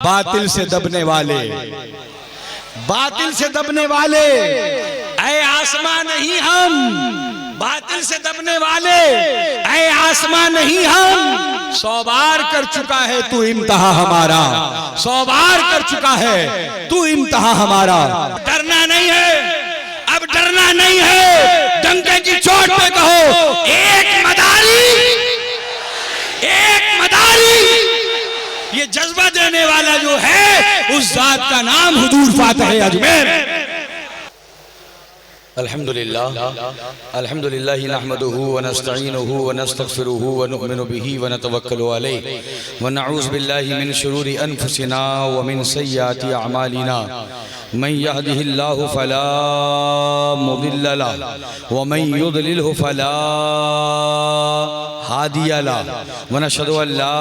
बातिल से दबने वाले, बातिल से दबने वाले, ऐ आसमां नहीं हम, बातिल से दबने वाले, ऐ आसमां नहीं हम, 100 बार कर चुका है तू इम्तिहा हमारा, 100 बार कर चुका है तू इम्तिहा हमारा। डरना नहीं है, अब डरना नहीं है, डंके की चोट पे कहो एक मदारी, एक मदारी। ये जज्बा देने वाला जो है उस जात का नाम हुजूर फातिह अजमेर। अल्हम्दुलिल्लाह अल्हम्दुलिल्लाह नहमदुहु व नस्तईनुहु व नस्तगफिरुहु व नुमिनु बिही व नतवक्कलु अलैहि व नऊज़ु बिल्लाहि मिन शुरूरि अनफुसिना व मिन सय्यिआति अअमालिना मन यहदिहिल्लाहु फला मुदिल्ल लहु व मन युद्लिलहु फला हादिय लहु व नशहदु अन ला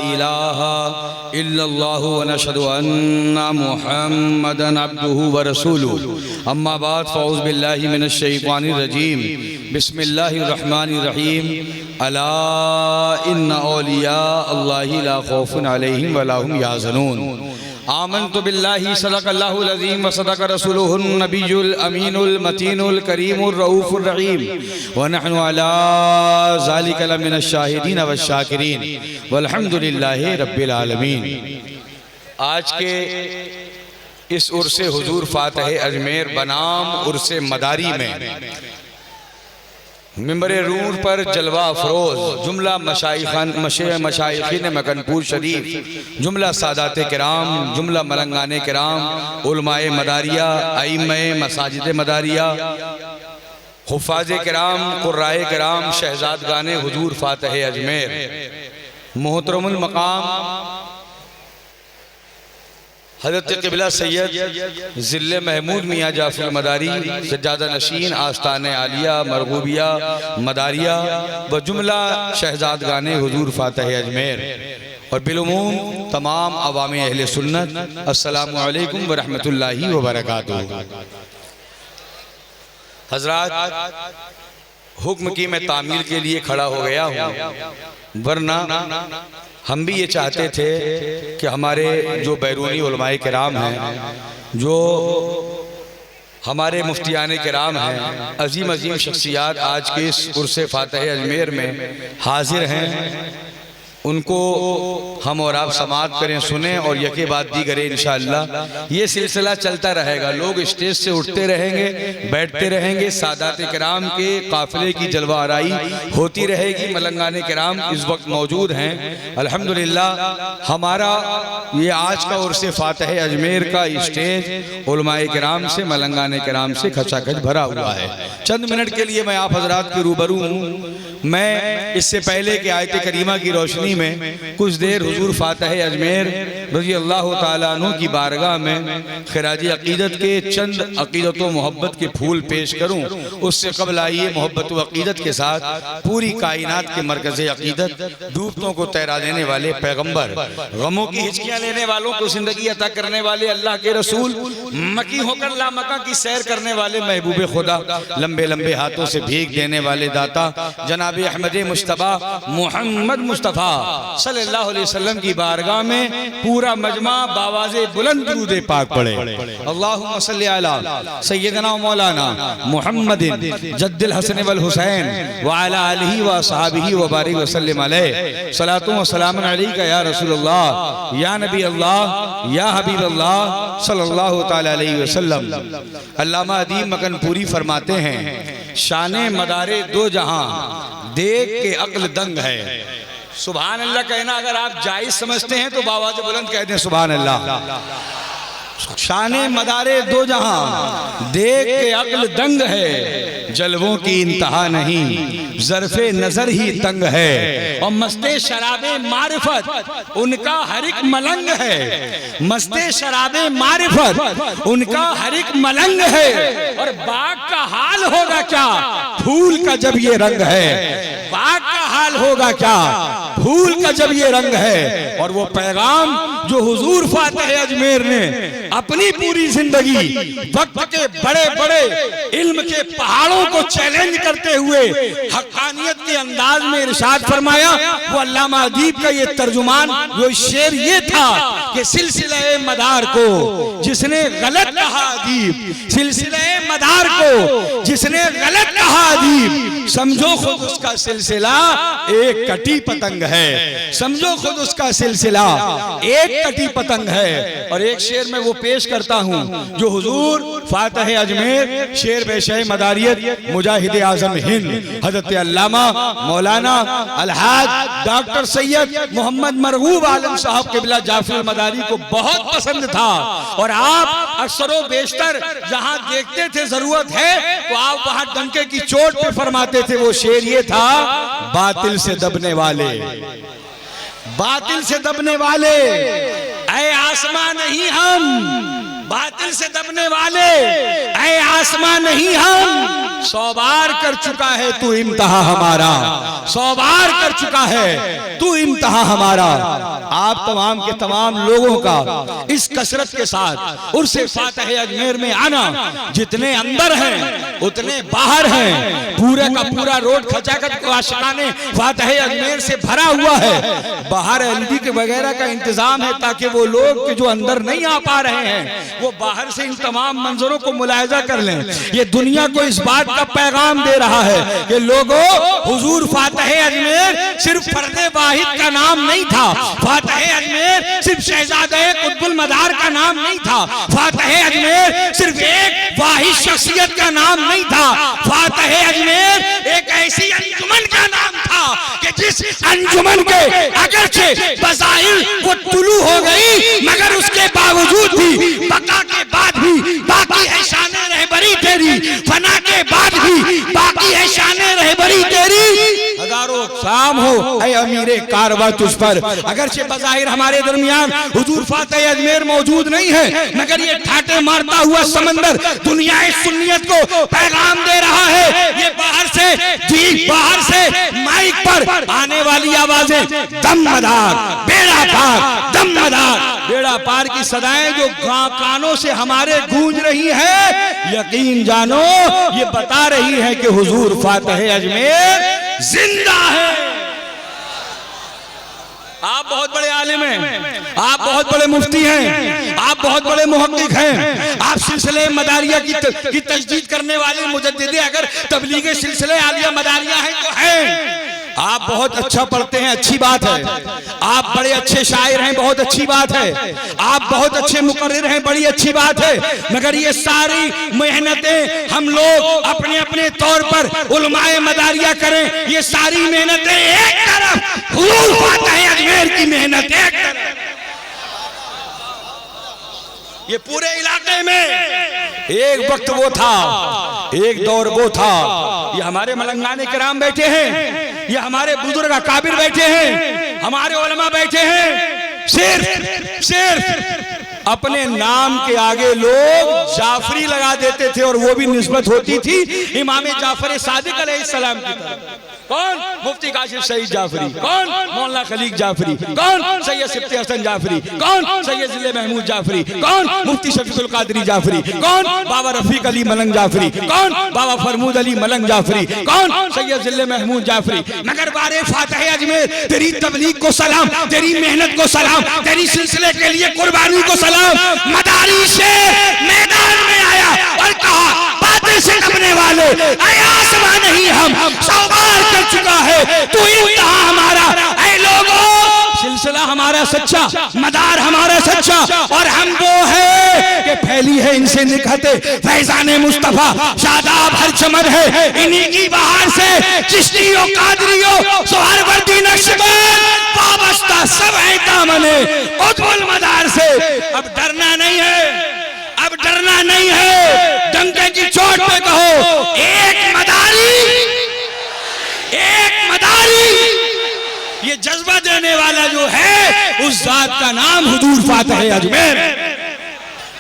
इलाहा इल्लल्लाहु व नशहदु अन्ना मुहम्मदन अब्दुहु व रसूलुहु। अम्मा बाद फ़ौज़ बिल्लाहि मिनश शैतानिर रजीम। बिस्मिल्लाहिर रहमानिर रहीम। अला इन्ना औलिया अल्लाहि ला खौफुन अलैहिम व ला हुम यहज़नून। आमन्तु बिल्लाहि सदक़ल्लाहुल अज़ीम व सदक़ रसूलुहुन नबियुल अमीनुल मतीनुल करीमुर रऊफ़ुर रहीम व नहनु अला ज़ालिका लमिनश शाहिदीन व शाकिरीन वल्हम्दुलिल्लाहि रब्बिल आलमीन। आज के इस उर्से हुजूर फातिह अजमेर बनाम उर्से मदारी में मिंबर रूर पर जलवा अफरोज जुमला मशाइखीन मकनपुर शरीफ, जुमला सादात किराम, जुमला मलंगाने किराम, उलमाए मदारिया, आइम्मे मसाजिद मदारिया, हुफ़ाज़े किराम, कुर्राए किराम, शहजादगाने हुजूर फातिह अजमेर, मोहतरमुल मकाम हज़रत क़िबला सैयद ज़िले महमूद मियाँ जाफ़र मदारी, सज्जादा नशीन, आस्ताने आलिया, मरगूबिया मदारिया व जुमला शहजादगाने हुजूर फातिह अजमेर और बिलुमूम तमाम अवाम अहले सुन्नत, अस्सलामु अलैकुम व रहमतुल्लाहि व बरकातुहू। हज़रात, हुक्म की मैं तामील के लिए खड़ा हो गया हूँ, वरना हम भी ये चाहते थे कि हमारे जो बैरूनी उलमाए किराम हैं, जो हमारे मुफ्तियाने किराम हैं, अजीम अजीम शख्सियात आज के इस उर्से फातिह अजमेर में हाजिर हैं, उनको हम और आप समाअत करें, सुने और यके बाद दी करें। इंशाअल्लाह ये सिलसिला चलता रहेगा, लोग स्टेज से उठते रहेंगे, बैठते रहेंगे, सादात किराम के काफिले की जलवा आराई होती रहेगी। मलंगाने किराम इस वक्त मौजूद हैं। अल्हम्दुलिल्लाह हमारा ये आज का उर्से फातिह अजमेर का स्टेज उलमाए किराम से, मलंगाने किराम से खचाखच भरा हुआ है। चंद मिनट के लिए मैं आप हजरात के रूबरू हूँ। मैं इससे पहले कि आयत करीमा की रोशनी में कुछ देर हुजूर फातिह अजमेर रज़ी अल्लाह ताला अन्हु की बारगाह में खिराज अकीदत के चंद अकीदत व मोहब्बत के फूल पेश करूं, उससे कबल आइए मोहब्बत व अकीदत के साथ पूरी कायनात के मरकज़ अकीदत, डूबतों को तैरा देने वाले पैगंबर, गमों की हिचकियां लेने वालों को जिंदगी अता करने वाले अल्लाह के रसूल, मकी होकर लामका की सैर करने वाले महबूब खुदा, लंबे लंबे हाथों से भीख देने वाले दाता जनाब अहमद मुस्तफ़ा मोहम्मद मुस्तफ़ा सल्लल्लाहु अलैहि वसल्लम की बारगाह में पूरा मजमा बावाज़े बुलंद दुरूद पाक पढ़े। अल्लाहुम्मा सल्लि अला सय्यदना मौलाना मुहम्मदिन जद्दिल हसन वल हुसैन व अला आलिहि व असहाबिहि व बारिक व सल्लिम अलैहि सलातु व सलामुन अलैका या रसूलल्लाह या नबी अल्लाह या हबीब अल्लाह सल्लल्लाहु तआला अलैहि वसल्लम। अल्लामा अदीब मकनपुरी फरमाते हैं, शाने मदारे दो जहां देख के अक्ल दंग है। सुभान अल्लाह कहना अगर आप जायज समझते हैं तो बावाज़े बुलंद कहते हैं सुभान अल्लाह। शाने मदारे दो जहां देख के अक्ल दंग है, जलवों की इंतहा नहीं, ज़र्फ़े नजर ही तंग है। और मस्ते शराबे मारिफत उनका हर एक मलंग है, मस्ते शराबे मारिफत उनका हर एक मलंग है। और बाग का हाल होगा क्या फूल का जब ये रंग है, बाग का हाल होगा क्या फूल का जब ये रंग है। और वो पैगाम जो हुजूर फातिह अजमेर ने अपनी पूरी जिंदगी वक्त के बड़े बड़े इल्म के पहाड़ों को चैलेंज करते हुए हक्कानियत के अंदाज में इरशाद फरमाया, वो अल्लामा अदीब का ये तर्जुमान, वो शेर ये था कि सिलसिले मदार को जिसने गलत कहा अदीब, सिलसिले मदार को जिसने गलत कहा अदीब, समझो खुद उसका सिलसिला एक कटी पतंग है, समझो खुद उसका सिलसिला एक कटी पतंग है। और एक शेर में वो पेश करता हूँ जो हुजूर फातह अजमेर शेर बेशे मदारियत मुजाहिद आजम हिंद हजरत अल्लामा मौलाना अलहाज डॉक्टर सैयद मोहम्मद मरगूब आलम साहब क़िबला जाफर मदारी को बहुत पसंद था। और आप अक्सर बेशतर जहाँ देखते थे जरूरत है तो आप वहाँ डंके की चोट पे फरमाते थे। वो शेर ये था, बातिल से दबने वाले, बातिल से दबने वाले, ऐ आसमां नहीं हम, बातिल से दबने वाले, ऐ आसमां नहीं हम, 100 बार कर चुका है तू इम्तिहा हमारा, 100 बार कर चुका है तू इम्तिहा हमारा। आप तमाम के तमाम लोगों का इस कसरत के साथ उर्से फातह अजमेर में आना, जितने अंदर हैं उतने बाहर हैं, पूरे का पूरा रोड खचाखच आशिकाने फातह अजमेर से भरा हुआ है। बाहर एलईडी के वगैरह का इंतजाम है ताकि वो लोग के जो अंदर नहीं आ पा रहे हैं वो बाहर से इन तमाम मंजरों को मुलाहिजा कर लें। ये दुनिया को इस बात का पैगाम दे रहा है कि लोगों, हुजूर फातह अजमेर सिर्फ फर्दे वाहिद का नाम नहीं था, फातह अजमेर सिर्फ शहजादे कुतुबुल मदार का नाम नहीं था, फातह अजमेर सिर्फ एक वाहिद शख्सियत का नाम नहीं था, फातह अजमेर एक ऐसी अंजुमन का नाम था कि जिस अंजुमन के अगरचे बज़ाहिर वो तुलू हो गई मगर उसके बावजूद भी बका के बाद भी बाकी है शाने रहबरी तेरी, फना के बाद भी बाकी है शाने रहबरी तेरी। हजारों शाम हो ऐ अमीरे कारवा तुझ पर, अगरचे बज़ाहिर हमारे दरमियान हुजूर फातह अजमेर मौजूद नहीं है मगर ये ठाटे मारता हुआ समंदर दुनिया सुन्नियत को पैगाम दे रहा है। ये बाहर से माइक पर आने वाली आवाजें दमदार बेड़ा पार, दमदार बेड़ा पार की सदाएं जो कानों से हमारे गूंज रही है, यकीन जानो ये बता रही है कि हुजूर फातह अजमेर जिंदा है। आप बहुत बड़े आलिम हैं, आप बहुत बड़े मुफ्ती हैं, आप बहुत बड़े मुहक्किक हैं, आप सिलसिले मदारिया की तजदीद करने वाले मुजद्दिद अगर तबलीग सिलसिले आलिया मदारिया हैं तो हैं। आप बहुत अच्छा पढ़ते हैं, अच्छी बात है, आप बड़े अच्छे शायर हैं, बहुत अच्छी बात है, आप बहुत अच्छे मुकर्रिर हैं, बड़ी अच्छी बात है, मगर ये सारी मेहनतें हम लोग अपने अपने तौर पर उलमाए मदारिया करें, ये सारी मेहनतें एक तरफ, हुजूर फातह अजमेर की मेहनत एक तरफ। ये पूरे इलाके में एक वक्त वो था, एक दौर वो था, ये हमारे मलंगाने किराम बैठे हैं, ये हमारे बुजुर्ग अकाबिर बैठे हैं, हमारे उलमा बैठे हैं, सिर्फ अपने नाम के आगे लोग जाफरी लगा देते थे और वो भी निस्बत होती थी इमाम जाफर सादिक अलैहिस्सलाम की तरफ। कौन? मुफ्ती काशिफ सईद जाफरी, कौन? मौलाना खलीक जाफरी, कौन? सैयद सिफ्ती हसन जाफरी, कौन? सैयद जिले महमूद जाफरी, कौन? मुफ्ती शफीकुल कादरी जाफरी, कौन? बाबा रफीक अली मलंग जाफरी, कौन? बाबा फरमूद अली मलंग जाफरी, कौन? सैयद जिले महमूद जाफरी। मगर बारे फातह अजमेर तेरी तबलीग को सलाम, तेरी मेहनत को सलाम, तेरी सिलसिले के लिए कुर्बानी को सलाम। मदारी से मैदान में आया और कहा, बातें से दबने वाले, ऐ आसमां नहीं हम, 100 बार कर चुका है तू इम्तिहा हमारा। ऐ लोगों, सिलसिला हमारा सच्चा, मदार हमारा सच्चा, और हम वो है कि फैली है इनसे निकहते फैजाने मुस्तफा, शादाब हर चमन है इन्हीं की बहार से, चिश्तियों कादरियों सोहरवर्दी नक्शबंद वाबस्ता सब है दामने कुतुबुल मदार से। अब डरना नहीं है, अब डरना नहीं है, डंके की चोट पे कहो, एक मदारी, एक मदारी। ये जज्बा देने वाला जो है उस जात का नाम हुजूर फातह अजमेर।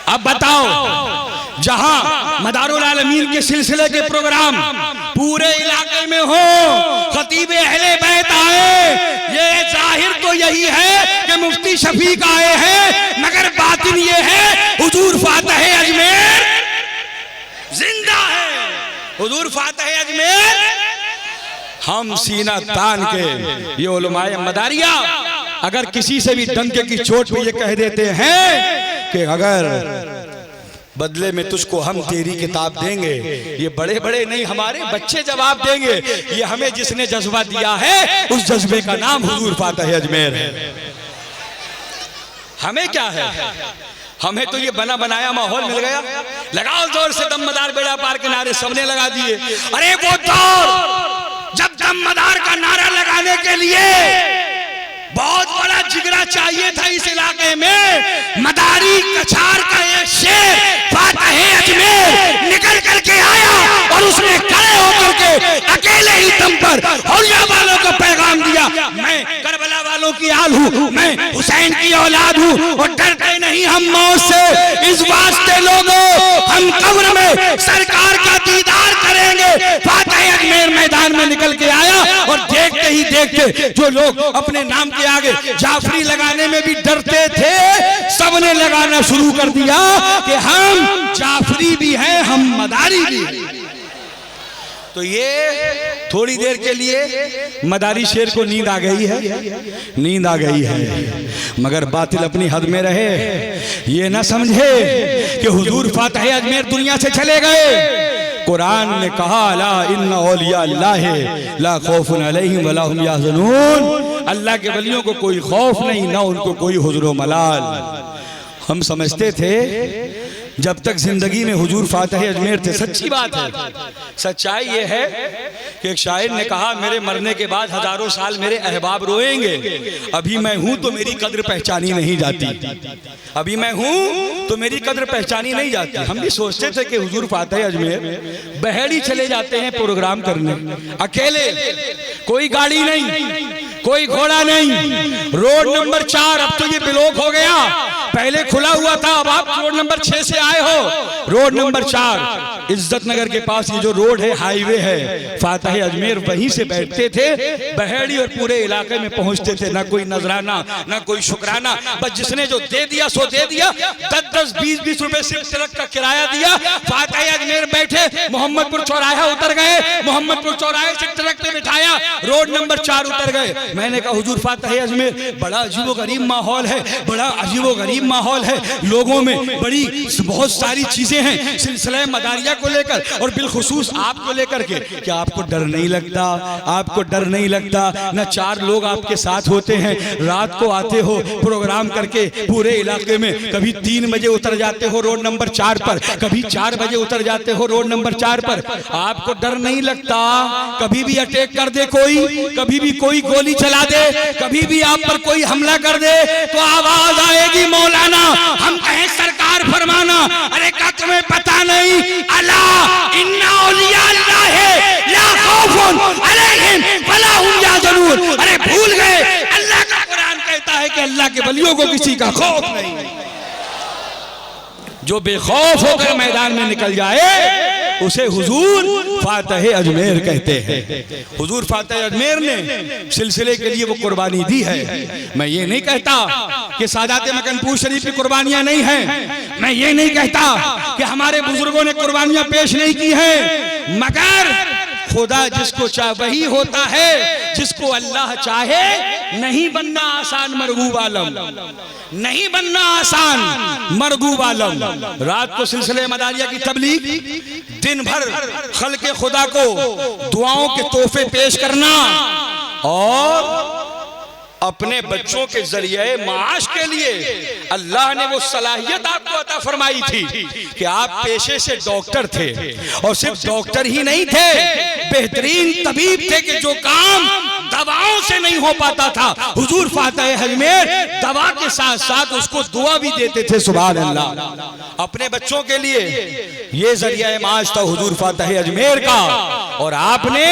अब बताओ, जहां मदारुल आलमीन के सिलसिले के प्रोग्राम पूरे इलाके में हो, खतीब अहले बैत आए, ये जाहिर तो यही है कि मुफ्ती शफीक आए हैं, मगर बातिन ये है हुजूर फातह अजमेर जिंदा है। हुजूर फातह अजमेर हम सीना तान के, ये उलमाए मदारिया अगर किसी से भी डंके की चोट पे ये कह देते हैं कि अगर बदले में तुझको हम तेरी किताब देंगे, ये बड़े बड़े नहीं हमारे बच्चे जवाब देंगे। ये हमें जिसने जज्बा दिया है उस जज्बे का नाम हुजूर फातह अजमेर है। हमें क्या है, हमें तो ये बना बनाया माहौल मिल गया। लगाओ जोर से दमदार बेड़ा पार के नारे सबने लगा दिए। अरे वो दौर जब दमदार का नारा लगाने के लिए बहुत बड़ा जिगरा चाहिए था इस इलाके में। मदारी कछार का एक शेर फातह अजमेर निकल करके आया और उसने खड़े होकर के अकेले ही दम पर औलिया वालों को पैगाम दिया, मैं करबला वालों की आल हूँ, मैं हुसैन की औलाद हूँ और डरते नहीं हम मौत से। इस वास्ते लोगों हम कब्र में सरकार का दीदार करेंगे। फातह अजमेर मैदान में निकल के आया और देखते ही देखते जो लोग अपने नाम के आगे जाफरी लगाने में भी डरते थे, सबने लगाना शुरू कर दिया कि हम जाफरी भी हैं, हम मदारी भी हैं। तो ये थोड़ी देर के लिए मदारी शेर को नींद आ गई है, नींद आ गई है, मगर बातिल अपनी हद में रहे। ये ना समझे कि हुजूर फातह अजमेर दुनिया से चले गए। कुरान ने कहा ला इन्ना औलिया अल्लाह ला खौफुन अलैहिम वला हुम यहज़नून, अल्लाह के वलियों को कोई खौफ नहीं, ना उनको कोई हुज़्र मलाल। हम समझते थे जब तक जिंदगी में हुजूर फातह अजमेर थे। सच्ची बात है, सच्चाई ये है कि एक शायर ने कहा मेरे मरने के बाद हजारों साल मेरे अहबाब रोएंगे, अभी मैं हूं तो मेरी कद्र पहचानी नहीं जाती, अभी मैं हूं तो मेरी कद्र पहचानी नहीं जाती। हम भी सोचते थे कि हुजूर फातह अजमेर बहेड़ी चले जाते हैं प्रोग्राम करने, अकेले, कोई गाड़ी नहीं, कोई घोड़ा नहीं, रोड नंबर 4 अब तो ये ब्लॉक हो गया, पहले खुला हुआ था, अब आप रोड नंबर 6 से आए हो। रोड नंबर 4 इज्जत नगर के पास ये जो रोड है, हाईवे है, फातह अजमेर वहीं से बैठते थे, बहेड़ी और पूरे इलाके में पहुंचते थे। ना कोई नजराना, ना कोई शुक्राना, बस जिसने जो दे दिया सो दे दिया। 10-10, 20-20 रुपए सिर्फ ट्रक का किराया दिया, फातह अजमेर बैठे, मोहम्मदपुर चौराहा उतर गए, मोहम्मदपुर चौराहे से ट्रक पे बिठाया, रोड नंबर 4 उतर गए। मैंने कहा हुजूर फातह अजमेर बड़ा अजीबो गरीब माहौल है, बड़ा अजीबो गरीब माहौल है, लोगों में बड़ी बहुत सारी चीजें हैं सिलसिला मदारिया को लेकर और बिलखुसूस आपको लेकर के। क्या आपको डर नहीं लगता? आपको डर नहीं लगता? न 4 लोग आपके साथ होते हैं, रात को आते हो प्रोग्राम करके पूरे इलाके में, कभी 3 बजे उतर जाते हो रोड नंबर 4 पर, कभी 4 बजे उतर जाते हो रोड नंबर 4 पर। आपको डर नहीं लगता? कभी भी अटैक कर दे कोई, कभी भी कोई गोली चला दे, कभी भी आप पर कोई हमला कर दे तो आवाज आएगी मौलाना, हम कहें सरकार फरमाना। अरे क्या तुम्हें पता नहीं अला इन्ना औलिया अल्लाह है ला खौफुन अलैहिम वला हुम यहज़नून। अरे भूल गए, अल्लाह का कुरान कहता है कि अल्लाह के वलियों को किसी का खौफ नहीं। जो बेखौफ होकर मैदान में निकल जाए उसे हुजूर फातह अजमेर कहते हैं। हुजूर फातह अजमेर ने सिलसिले के लिए वो कुर्बानी दी है। मैं ये नहीं कहता कि सादात मकनपुर शरीफ की कुर्बानियां नहीं हैं, मैं ये नहीं कहता कि हमारे बुजुर्गों ने कुर्बानियां पेश नहीं की हैं, मगर खुदा जिसको चाहे वही होता है जिसको अल्लाह चाहे। नहीं बनना आसान मरगूब आलम, नहीं बनना आसान मरगूब आलम। रात को सिलसिले मदारिया की तबलीग, दिन भर खल्के खुदा को दुआओं के तोहफे पेश करना और अपने बच्चों के जरिए माश के लिए अल्लाह ने वो सलाहियत आपको अता फरमाई थी कि आप पेशे से डॉक्टर थे और सिर्फ डॉक्टर ही नहीं थे, बेहतरीन तबीब थे कि जो काम दवाओं से नहीं हो पाता था हुजूर फातह अजमेर दवा के साथ साथ उसको दुआ भी देते थे। सुभान अल्लाह। अपने बच्चों के लिए ये जरिया माश था हुजूर फातह अजमेर का। और आपने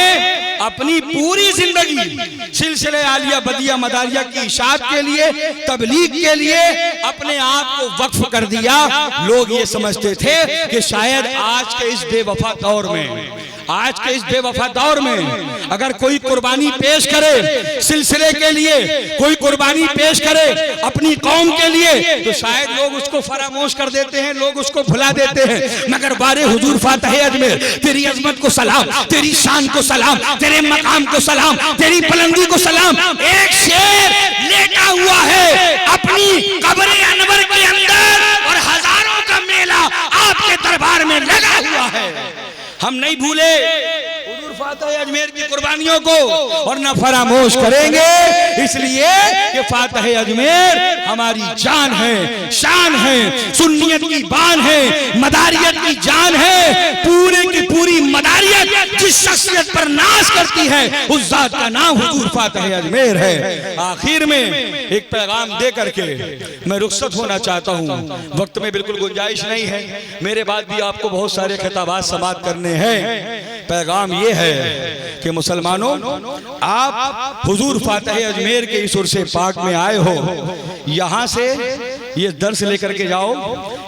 अपनी पूरी जिंदगी सिलसिले आलिया बदिया मदारिया की इशाअत के लिए, तबलीग के लिए अपने आप को वक्फ कर दिया। लोग ये समझते थे कि शायद आज के इस बेवफा दौर में, आज के इस बेवफा दौर में अगर कोई कुर्बानी पेश करे सिलसिले के लिए, कोई कुर्बानी पेश करे अपनी कौम के लिए, तो शायद लोग उसको फरामोश कर देते हैं, लोग उसको भुला देते हैं। मगर बारे हुजूर फातह अजमेर, तेरी अजमत को सलाम, तेरी शान को सलाम, तेरे मकाम को सलाम, तेरी बुलंदी को सलाम। एक शेर लेटा हुआ है अपनी कब्र अनवर के अंदर और हजारों का मेला आपके दरबार में लगा हुआ है। हम नहीं भूले हुजूर फातह अजमेर की कुर्बानियों को और न फरामोश करेंगे, इसलिए कि फातह अजमेर हमारी जान है, शान है, सुन्नियत की बान है, मदारियत की जान है। पूरे की पूरी मदारियत जिस शख्सियत पर नाज करती है उस जात का नाम हुजूर फातह अजमेर है। आखिर में एक पैगाम दे करके मैं रुखसत होना चाहता हूँ, वक्त में बिल्कुल गुंजाइश नहीं है, मेरे बाद भी आपको बहुत सारे खिताबात समाअत करने हैं। पैगाम ये है कि मुसलमानों, आप हुजूर फातह अजमेर के इस उर्से पाक में आए हो, यहाँ से ये दर्स लेकर के जाओ,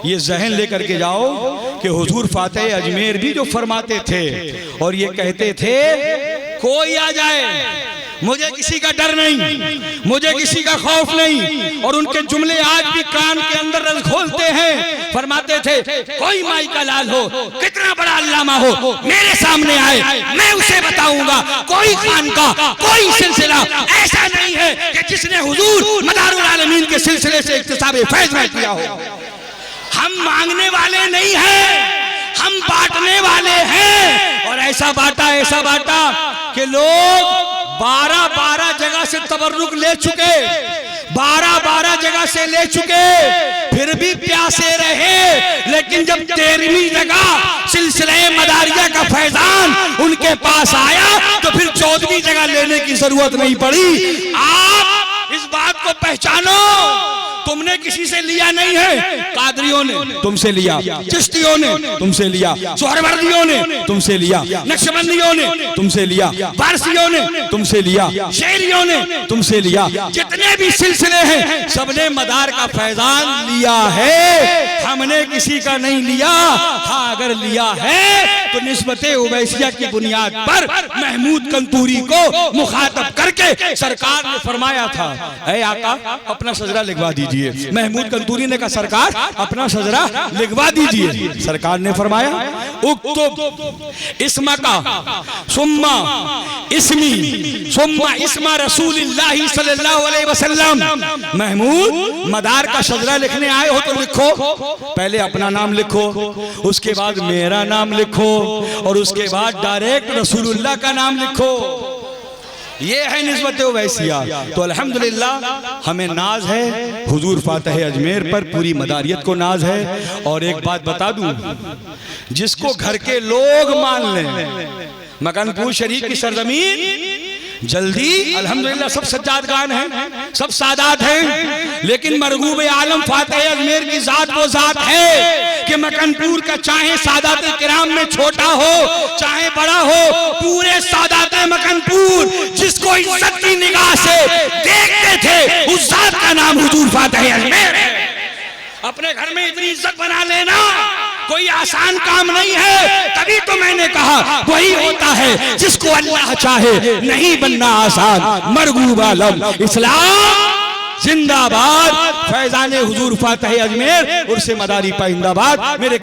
ये जहन लेकर के जाओ कि हुजूर फातह अजमेर भी जो फरमाते थे और ये कहते थे कोई आ जाए मुझे किसी का डर नहीं, मुझे किसी का खौफ नहीं, और उनके जुमले आज भी कान के अंदर रस खोलते हैं। फरमाते थे कोई माई का लाल हो, कितना बड़ा अल्लामा हो, मेरे सामने आए, मैं उसे बताऊंगा। कोई खान का कोई सिलसिला ऐसा नहीं है कि जिसने हुजूर मदारुल आलमीन के सिलसिले से इक्तिसाब फैज़ न किया हो। हम मांगने वाले नहीं हैं, हम बांटने वाले हैं, और ऐसा बांटा कि लोग 12 जगह से तबर्रुक ले चुके, 12 जगह से ले चुके, फिर भी प्यासे रहे। लेकिन जब 13वीं जगह सिलसिले मदारिया का फैजान उनके पास आया तो फिर 14वीं जगह लेने की जरूरत नहीं पड़ी। आप इस बात को पहचानो, तुमने किसी से लिया नहीं है, कादरियों ने तुमसे लिया, चिश्तियों ने तुमसे लिया, सोहरवर्दियों ने तुमसे लिया, नक्शबंदियों ने तुमसे लिया, वारसियों ने तुमसे लिया, शेरियों ने तुमसे लिया, जितने भी सिलसिले हैं सबने मदार का फैजान लिया है, हमने किसी का नहीं लिया। हाँ, अगर लिया है तो निस्बते उवैसिया की बुनियाद पर महमूद कंतूरी को मुखातब करके सरकार ने फरमाया था, ऐ आका अपना सजरा लिखवा दीजिए। महमूद कंतूरी ने कहा सरकार अपना सजरा लिखवा दीजिए। सरकार ने फरमाया उक्तुब इस्मका सुम्मा इस्मी सुम्मा इस्मा रसूलिल्लाहि सल्लल्लाहु अलैहि वसल्लम। महमूद मदार का सजरा लिखने आए हो तो लिखो, पहले अपना नाम लिखो, उसके बाद मेरा नाम लिखो, और उसके बाद डायरेक्ट रसूलुल्लाह का नाम लिखो। ये है निस्बत वैसिया। तो अल्हम्दुलिल्लाह हमें नाज है हुजूर फातह अजमेर पर, पूरी मदारियत को नाज है। और एक बात बता दूं, जिसको घर के लोग मान लें, मकानपुर शरीफ की सरजमीन जल्दी अल्हम्दुलिल्लाह सब सज्जादगान हैं, सब सादात हैं, लेकिन मरगूब आलम फातह अजमेर की जात वो जात है कि मकानपुर का चाहे सादात किराम में छोटा हो चाहे बड़ा हो, पूरे सादात मकानपुर जिसको इज्जत की निगाह से देखते थे उस जात का नाम हुजूर फातह अजमेर है। अपने घर में इतनी इज्जत बना लेना कोई आसान काम नहीं है। तभी तो मैंने कहा वही होता है जिसको अल्लाह चाहे, नहीं बनना आसान। मरगूब आलम इस्लाम जिंदाबाद, फैजाने हुजूर फातह अजमेर, उर्से मदारी पाइंदाबाद। मेरे